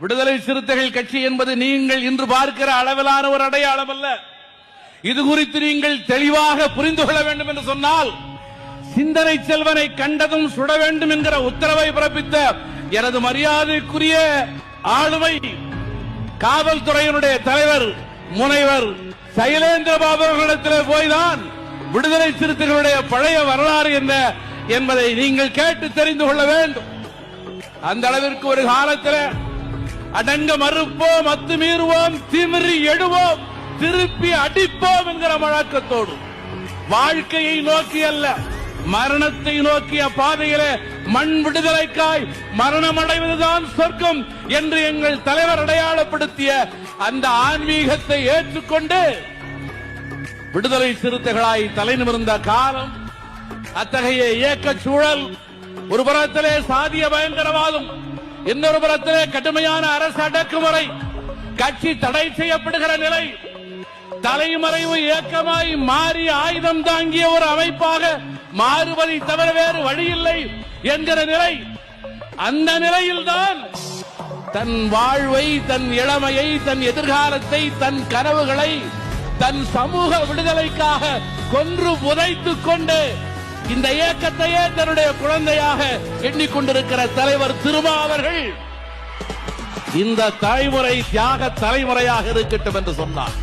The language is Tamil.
விடுதலை சிறுத்தைகள் கட்சி என்பது நீங்கள் இன்று பார்க்கிற அளவிலான ஒரு அடையாளம் அல்ல. இது குறித்து நீங்கள் தெளிவாக புரிந்து கொள்ள வேண்டும் என்று சொன்னால், சிந்தனை செல்வனை கண்டதும் சுட வேண்டும் என்கிற உத்தரவை பிறப்பித்த எனது மரியாதைக்குரிய ஆளுமை காவல்துறையினுடைய தலைவர் முனைவர் சைலேந்திரபாபு அவர்களிடத்தில் போய்தான் விடுதலை சிறுத்தைகளுடைய பழைய வரலாறு என்ன என்பதை நீங்கள் கேட்டு தெரிந்து கொள்ள வேண்டும். அந்த அளவிற்கு ஒரு காலத்தில் அடங்க மறுப்போம், அத்துமீறுவோம், திமிரி எடுவோம், திருப்பி அடிப்போம் என்கிற முழக்கத்தோடு வாழ்க்கையை நோக்கி அல்ல, மரணத்தை நோக்கிய பாதையிலே மண் விடுதலைக்காய் மரணம் அடைவதுதான் சொர்க்கம் என்று எங்கள் தலைவர் அடையாளப்படுத்திய அந்த ஆன்மீகத்தை ஏற்றுக்கொண்டு விடுதலை சிறுத்தைகளாய் தலை நிமிர்ந்த காலம், அத்தகைய இயக்க சூழல், ஒரு புறத்திலே சாதிய பயங்கரவாதம், இன்னொரு புறத்திலே கடுமையான அரசு அடக்குமுறை, கட்சி தடை செய்யப்படுகிற நிலை, தலைமறைவு இயக்கமாய் மாறி ஆயுதம் தாங்கிய ஒரு அமைப்பாக மாறுவதை தவிர வேறு வழியில்லை என்கிற நிலை. அந்த நிலையில்தான் தன் வாழ்வை, தன் இளமையை, தன் எதிர்காலத்தை, தன் கனவுகளை தன் சமூக விடுதலைக்காக கொன்று புதைத்துக் கொண்டு இந்த இயக்கத்தையே தன்னுடைய குழந்தையாக எண்ணிக்கொண்டிருக்கிற தலைவர் திருமா அவர்கள் இந்த தலைமுறை தியாக தலைமுறையாக இருக்கட்டும் என்று சொன்னார்.